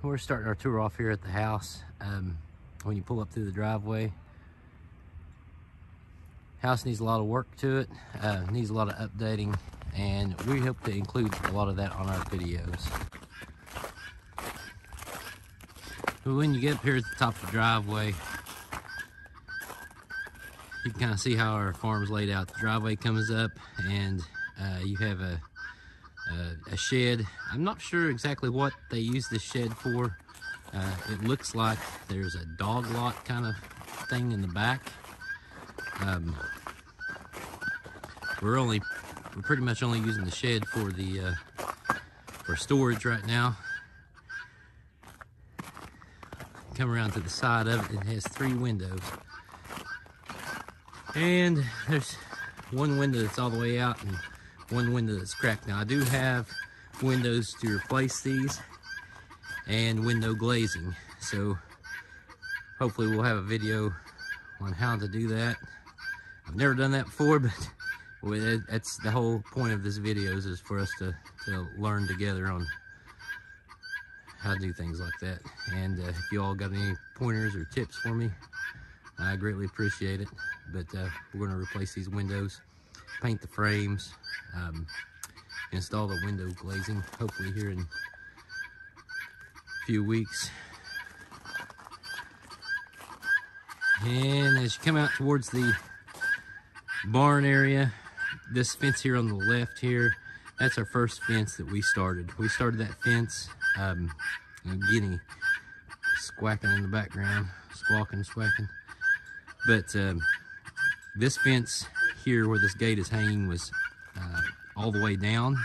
we're starting our tour off here at the house. When you pull up through the driveway, house needs a lot of work to it, needs a lot of updating, and we hope to include a lot of that on our videos. But when you get up here at the top of the driveway, you can kind of see how our farm's laid out. The driveway comes up, and you have a shed. I'm not sure exactly what they use this shed for. It looks like there's a dog lot kind of thing in the back. We're pretty much only using the shed for the for storage right now. Come around to the side of it. It has 3 windows, and there's one window that's all the way out and one window that's cracked. Now I do have windows to replace these and window glazing, so hopefully we'll have a video on how to do that. I've never done that before, but that's the whole point of this video, is for us to learn together on how to do things like that. And if you all got any pointers or tips for me, I greatly appreciate it. But we're going to replace these windows, paint the frames, install the window glazing, hopefully here in a few weeks. And as you come out towards the barn area, this fence here on the left here, that's our first fence that we started. We started that fence, getting squawking in the background, squawking, squawking. But this fence here where this gate is hanging was all the way down.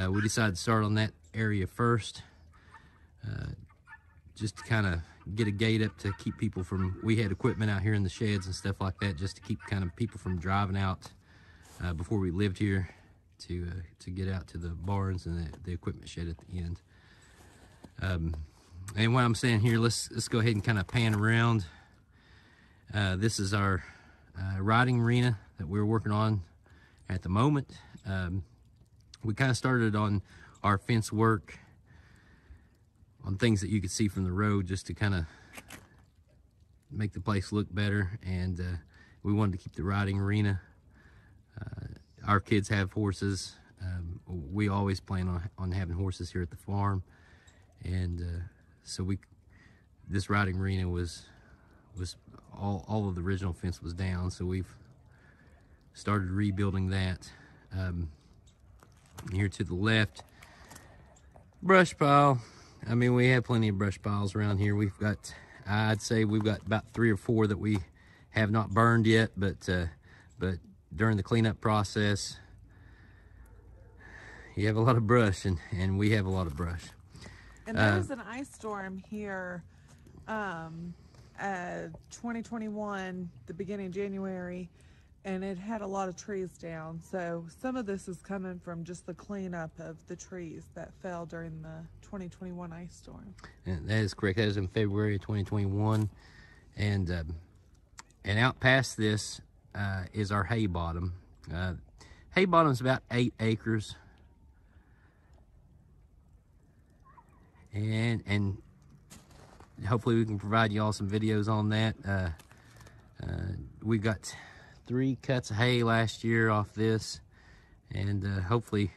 We decided to start on that area first, just to kind of get a gate up to keep people from, we had equipment out here in the sheds and stuff like that, just to keep kind of people from driving out before we lived here, to get out to the barns and the equipment shed at the end. And what I'm saying here, let's go ahead and kind of pan around. This is our riding arena that we're working on at the moment. We kind of started on our fence work on things that you could see from the road, just to kind of make the place look better, and we wanted to keep the riding arena. Our kids have horses. We always plan on having horses here at the farm, and so this riding arena was all of the original fence was down, so we've started rebuilding that. Here to the left, brush pile. I mean, we have plenty of brush piles around here. We've got, I'd say we've got about 3 or 4 that we have not burned yet, but during the cleanup process, you have a lot of brush, and we have a lot of brush. And there was an ice storm here 2021, the beginning of January, and it had a lot of trees down. So some of this is coming from just the cleanup of the trees that fell during the 2021 ice storm. And that is correct. That was in February of 2021. And out past this is our hay bottom. Hay bottom is about 8 acres. And hopefully we can provide you all some videos on that. We got 3 cuts of hay last year off this, and hopefully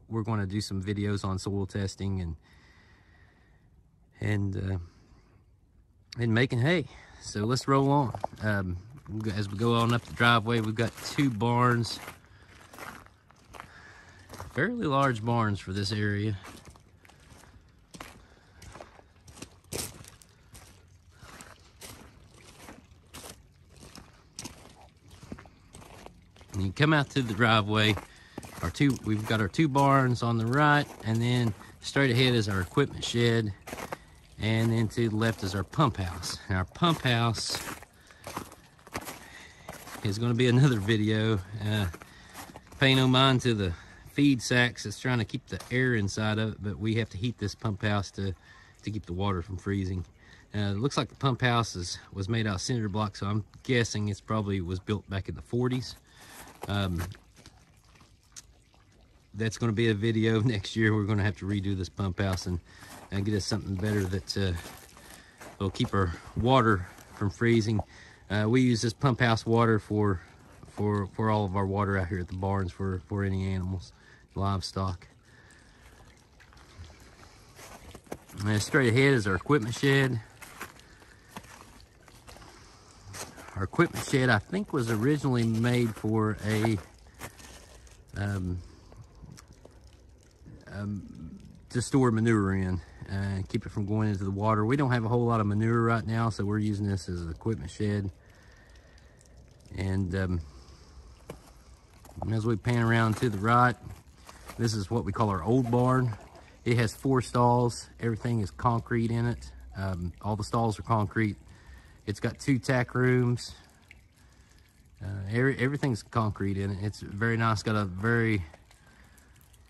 we're going to do some videos on soil testing and making hay. So let's roll on. As we go on up the driveway, we've got 2 barns, fairly large barns for this area. And you come out to the driveway, we've got our 2 barns on the right, and then straight ahead is our equipment shed, and then to the left is our pump house. And our pump house is going to be another video. Pay no mind to the feed sacks. It's trying to keep the air inside of it, but we have to heat this pump house to keep the water from freezing. It looks like the pump house was made out of cinder block, so I'm guessing it's probably was built back in the 40s. that's going to be a video next year. We're going to have to redo this pump house and get us something better that will keep our water from freezing. We use this pump house water for all of our water out here at the barns for any animals, livestock. And straight ahead is our equipment shed. Our equipment shed, I think, was originally made for to store manure in and keep it from going into the water. We don't have a whole lot of manure right now, so we're using this as an equipment shed. And as we pan around to the right, this is what we call our old barn. It has 4 stalls. Everything is concrete in it. All the stalls are concrete. It's got 2 tack rooms. Everything's concrete in it. It's very nice. Got a very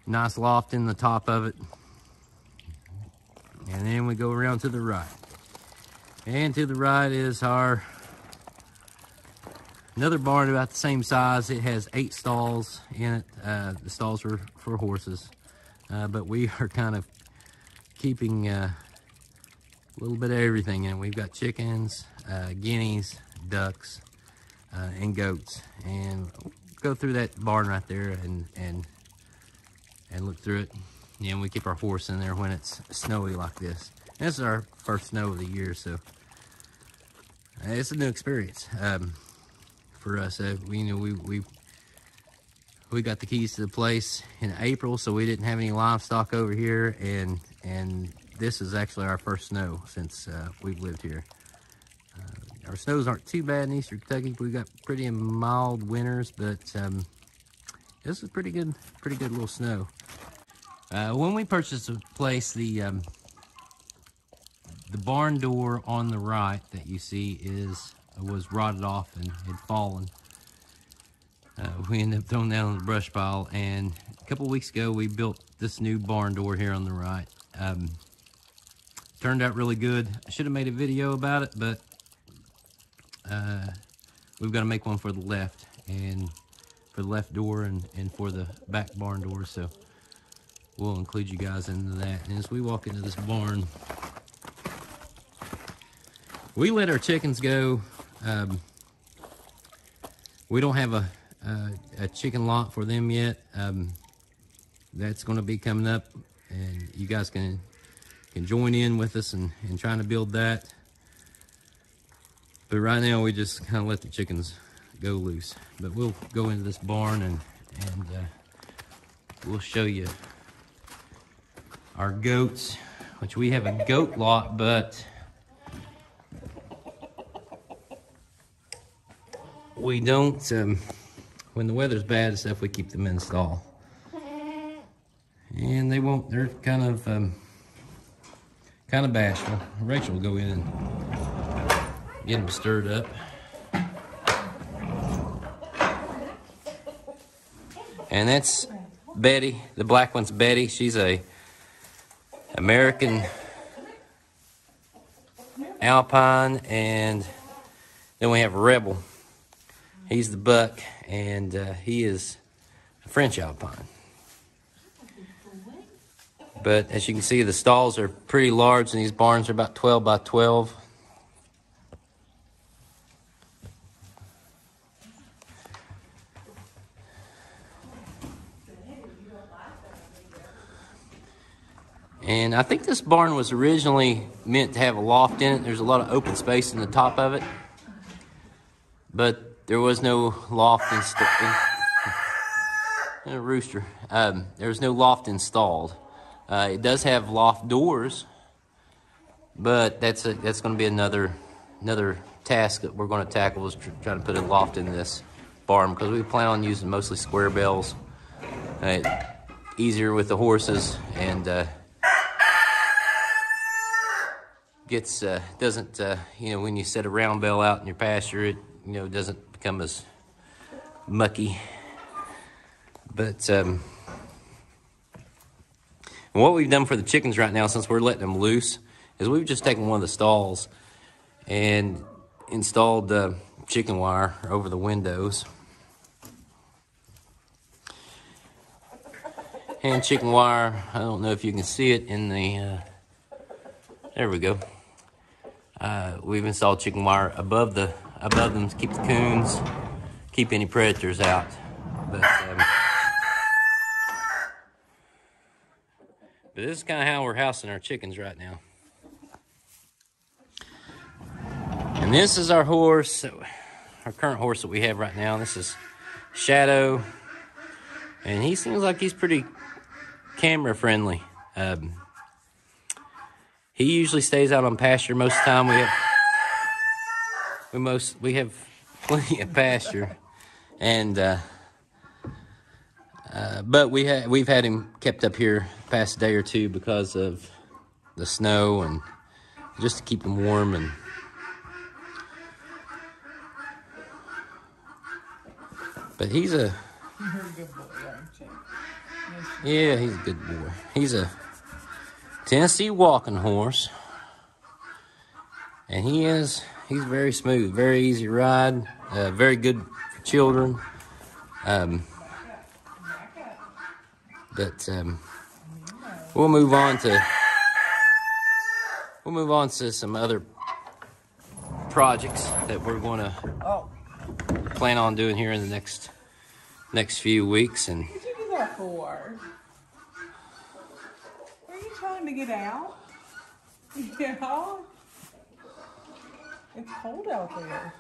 nice loft in the top of it. And then we go around to the right. And to the right is our another barn about the same size. It has 8 stalls in it. The stalls are for horses. But we are kind of keeping a little bit of everything in it. We've got chickens, guineas, ducks, and goats. And we'll go through that barn right there and look through it. And we keep our horse in there when it's snowy like this. And this is our first snow of the year, so it's a new experience for us. We got the keys to the place in April, so we didn't have any livestock over here, and this is actually our first snow since we've lived here. Our snows aren't too bad in Eastern Kentucky. We got pretty mild winters, but this is pretty good little snow. When we purchased the place, the barn door on the right that you see was rotted off and had fallen. We ended up throwing that on the brush pile, and a couple weeks ago we built this new barn door here on the right. Turned out really good. I should have made a video about it, but we've got to make one for the left, and for the left door and for the back barn door, so we'll include you guys into that. And as we walk into this barn, we let our chickens go. We don't have a chicken lot for them yet. That's going to be coming up, and you guys can join in with us in trying to build that. But right now we just kind of let the chickens go loose. But we'll go into this barn and we'll show you our goats, which we have a goat lot, but we don't, when the weather's bad and stuff, we keep them in stall. And they won't, they're kind of bashful. Rachel will go in and get them stirred up. And that's Betty, the black one's Betty. She's a American Alpine, and then we have Rebel. He's the buck, and he is a French Alpine. But as you can see, the stalls are pretty large, and these barns are about 12 by 12. And I think this barn was originally meant to have a loft in it. There's a lot of open space in the top of it, but there was no loft installed. A rooster. There was no loft installed. It does have loft doors, but that's going to be another task that we're going to tackle, is trying to put a loft in this barn, because we plan on using mostly square bells. Easier with the horses, and doesn't when you set a round bell out in your pasture, it doesn't become as mucky. But what we've done for the chickens right now, since we're letting them loose, is we've just taken one of the stalls and installed chicken wire over the windows. and chicken wire. I don't know if you can see it in the, there we go. We've installed chicken wire above them to keep the coons, keep any predators out. But this is kind of how we're housing our chickens right now. And this is our horse, our current horse that we have right now. This is Shadow, and he seems like he's pretty camera friendly. He usually stays out on pasture most of the time. We have plenty of pasture, and but we've had him kept up here the past day or two because of the snow and just to keep him warm. And but he's a good boy, aren't you? yeah, he's a good boy. He's a Tennessee walking horse, and he's very smooth, very easy to ride, very good for children. But we'll move on to some other projects that we're going to plan on doing here in the next few weeks. And what did you do that for? Are you trying to get out? Yeah. It's cold out there.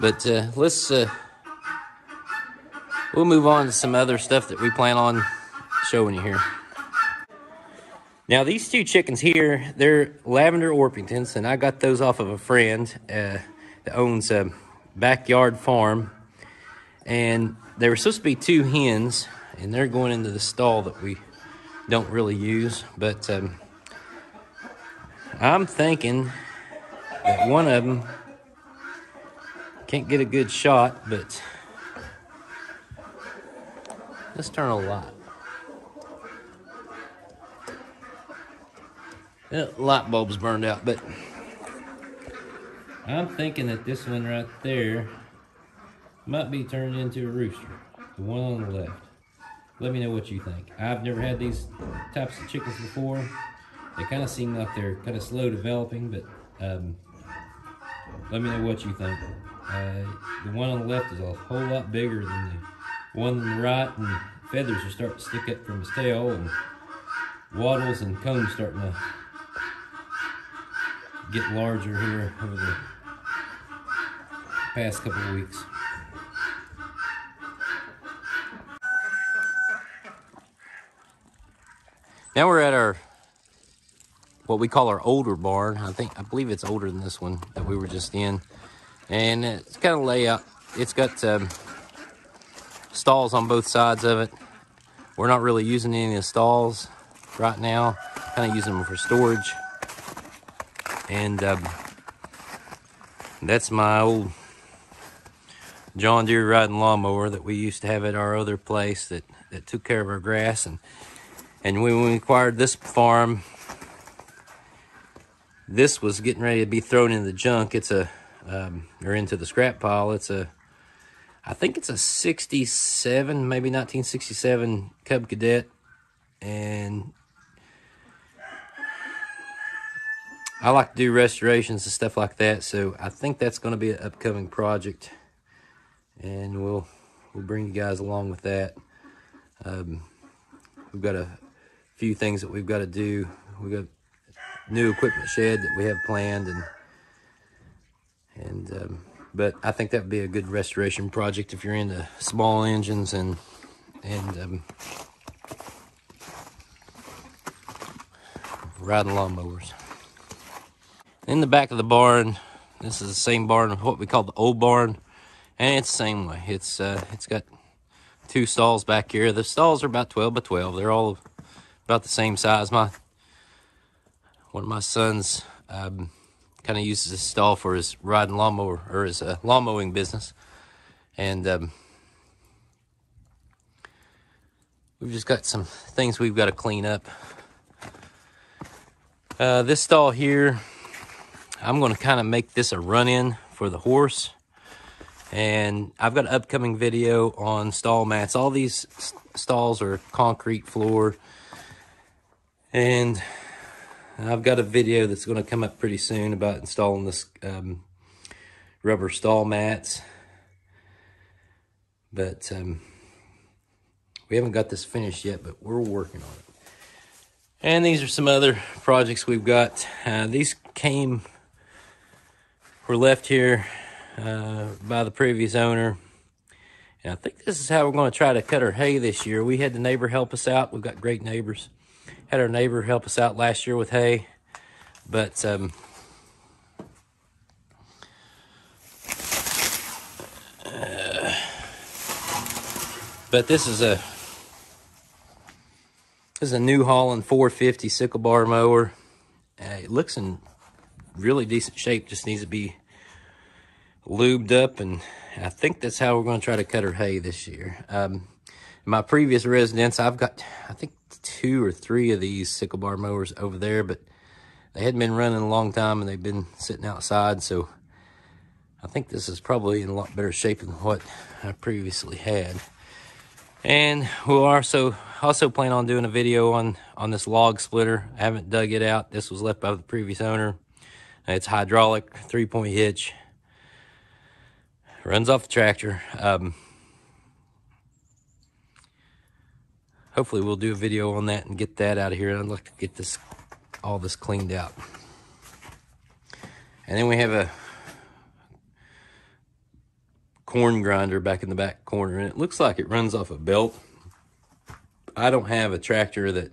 But we'll move on to some other stuff that we plan on showing you here. Now these two chickens here, they're Lavender Orpingtons, and I got those off of a friend that owns a backyard farm. And there were supposed to be two hens, and they're going into the stall that we don't really use. But I'm thinking that one of them can't get a good shot, but let's turn a light. Light bulb's burned out, but I'm thinking that this one right there might be turned into a rooster, the one on the left. Let me know what you think. I've never had these types of chickens before. They kind of seem like they're kind of slow developing, but let me know what you think. The one on the left is a whole lot bigger than the one on the right, and feathers are starting to stick up from his tail, and wattles and combs starting to get larger here over the past couple of weeks. Now we're at our, what we call our older barn. I believe it's older than this one that we were just in. And it's kind of layout. It's got stalls on both sides of it. We're not really using any of the stalls right now. Kind of using them for storage. And that's my old John Deere riding lawnmower that we used to have at our other place that took care of our grass. And when we acquired this farm, this was getting ready to be thrown in the junk. It's or into the scrap pile. I think it's a 67, maybe 1967 Cub Cadet. And I like to do restorations and stuff like that, so I think that's going to be an upcoming project, and we'll bring you guys along with that. We've got a few things that we've got to do. We've got a new equipment shed that we have planned, but I think that would be a good restoration project if you're into small engines and riding lawnmowers. In the back of the barn, this is the same barn, what we call the old barn, and it's the same way. It's got two stalls back here. The stalls are about 12 by 12. They're all about the same size. One of my sons kind of uses this stall for his riding lawnmower, or his lawn mowing business, and we've just got some things we've got to clean up. This stall here, I'm going to kind of make this a run-in for the horse, And I've got an upcoming video on stall mats. All these stalls are concrete floor. And I've got a video that's going to come up pretty soon about installing this rubber stall mats. But we haven't got this finished yet, but we're working on it. And these are some other projects we've got. These were left here by the previous owner. And I think this is how we're going to try to cut our hay this year. We had the neighbor help us out. We've got great neighbors. Had our neighbor help us out last year with hay. But this is a new Holland 450 sickle bar mower. It looks in really decent shape. Just needs to be lubed up, and I think that's how we're going to try to cut our hay this year. In my previous residence, I've got, I think, 2 or 3 of these sickle bar mowers over there, but they hadn't been running a long time, and they've been sitting outside, so I think this is probably in a lot better shape than what I previously had. And we'll also plan on doing a video on this log splitter. I haven't dug it out. This was left by the previous owner. It's hydraulic, 3-point hitch. Runs off the tractor. Hopefully we'll do a video on that and get that out of here. I'd like to get all this cleaned out. And then we have a corn grinder back in the back corner, and it looks like it runs off a belt. I don't have a tractor that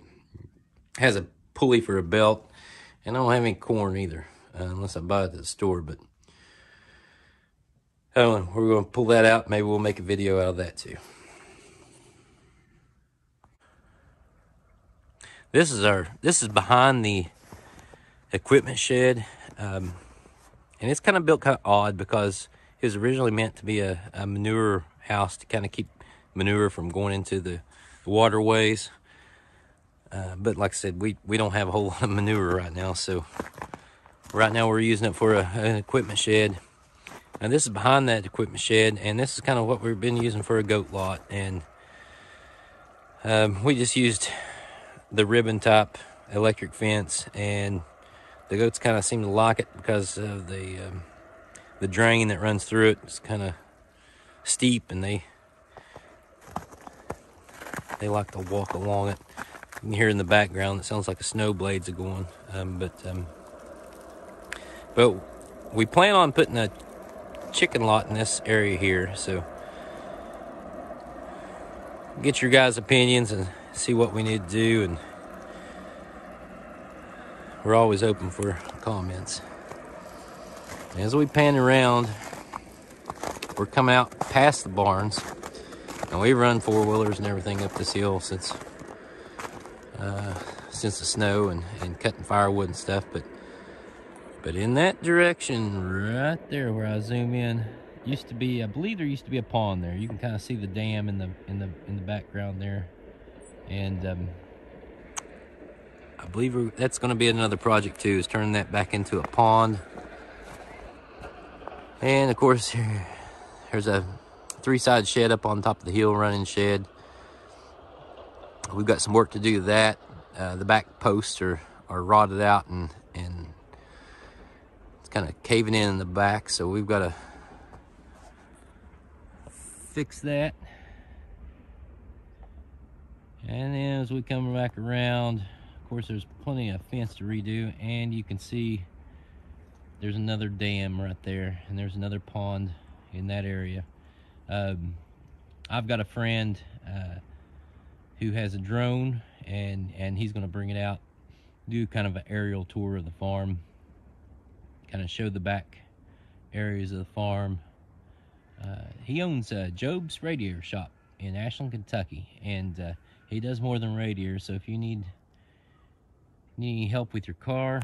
has a pulley for a belt, and I don't have any corn either, unless I buy it at the store. But I don't know, we're going to pull that out. Maybe we'll make a video out of that too. This is behind the equipment shed, and it's kind of built kind of odd because it was originally meant to be a manure house to kind of keep manure from going into the waterways. But like I said, we don't have a whole lot of manure right now, so right now we're using it for an equipment shed. And this is behind that equipment shed, and this is kind of what we've been using for a goat lot. And we just used the ribbon top electric fence, and the goats kind of seem to like it because of the drain that runs through it. It's kind of steep, and they like to walk along it. You can hear in the background, it sounds like the snow blades are going. But we plan on putting a chicken lot in this area here, so get your guys' opinions and see what we need to do, and we're always open for comments. As we pan around, we're coming out past the barns, and we run 4-wheelers and everything up this hill since the snow and cutting firewood and stuff. But in that direction right there where I zoom in, used to be, I believe there used to be a pond there. You can kind of see the dam in the background there, and I believe that's going to be another project too, is turning that back into a pond. And of course, there's a 3-side shed up on top of the hill, running shed. We've got some work to do to that. The back posts are rotted out, and it's kind of caving in the back, so we've got to fix that. And then as we come back around, of course, there's plenty of fence to redo, and you can see there's another dam right there, and there's another pond in that area. I've got a friend who has a drone, and he's going to bring it out, do kind of an aerial tour of the farm, kind of show the back areas of the farm. He owns Job's Radiator Shop in Ashland, Kentucky, and he does more than radiators. So if you need any help with your car,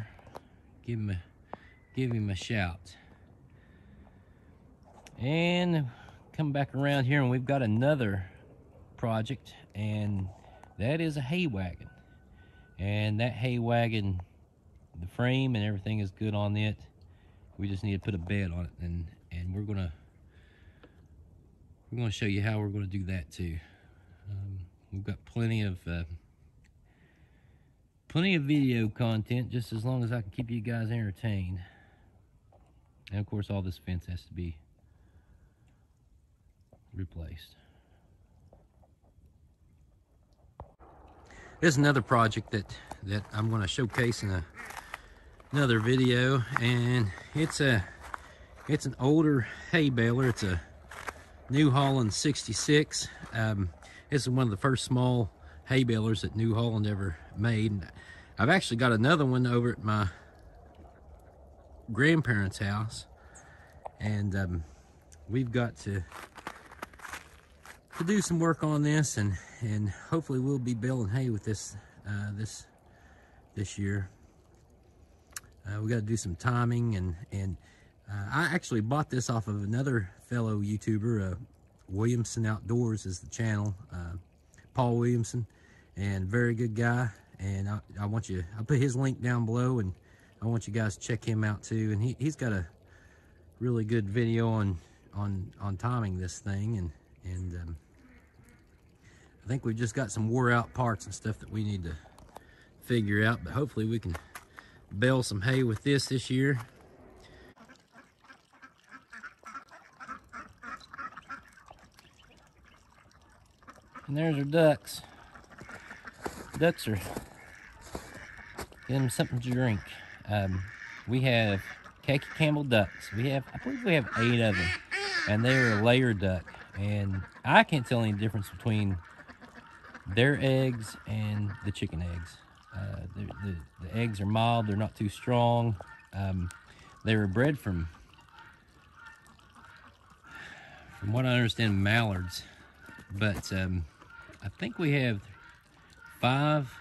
give him a shout. And come back around here, and we've got another project, and that is a hay wagon. And that hay wagon, the frame and everything is good on it. We just need to put a bed on it, and we're gonna I'm going to show you how we're going to do that too. We've got plenty of video content, just as long as I can keep you guys entertained. And of course, all this fence has to be replaced. There's another project that I'm going to showcase in another video, and it's an older hay baler. It's a New Holland 66. This is one of the first small hay balers that New Holland ever made. And I've actually got another one over at my grandparents' house, and we've got to do some work on this, and hopefully we'll be baling hay with this this year. We got to do some timing, and I actually bought this off of another fellow YouTuber. Williamson Outdoors is the channel. Paul Williamson, and very good guy. And I'll put his link down below, and I want you guys to check him out too. And he's got a really good video on timing this thing, and I think we've just got some wore out parts and stuff that we need to figure out, but hopefully we can bale some hay with this year. And there's our ducks. Ducks are getting them something to drink. We have Campbell Ducks. I believe we have 8 of them, and they're a layer duck. And I can't tell any difference between their eggs and the chicken eggs. The eggs are mild. They're not too strong. They were bred from what I understand, mallards. But I think we have 5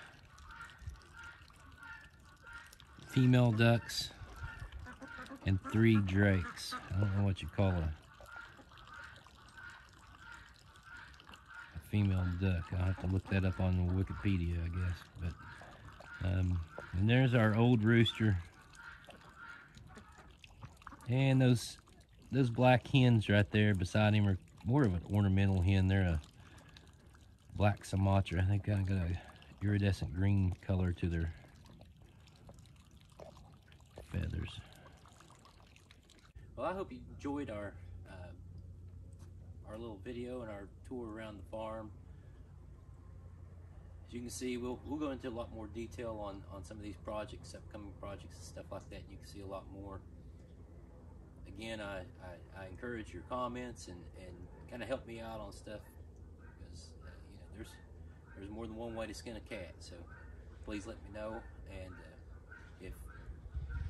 female ducks and 3 drakes. I don't know what you call a female duck. I'll have to look that up on Wikipedia, I guess. But and there's our old rooster, and those black hens right there beside him are more of an ornamental hen. They're a black Sumatra. I think they got a iridescent green color to their feathers. Well, I hope you enjoyed our little video and our tour around the farm. As you can see, we'll go into a lot more detail on some of these projects, upcoming projects and stuff like that. You can see a lot more. Again, I encourage your comments and kind of help me out on stuff, because you know, there's more than one way to skin a cat. So please let me know, and if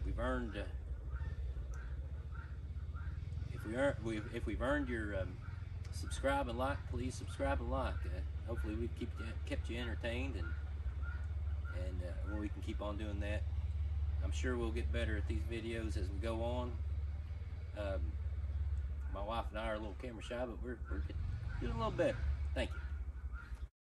we've earned your subscribe and like, please subscribe and like. Hopefully we've kept you entertained, and we can keep on doing that. I'm sure we'll get better at these videos as we go on. My wife and I are a little camera shy, but we're doing a little better. Thank you.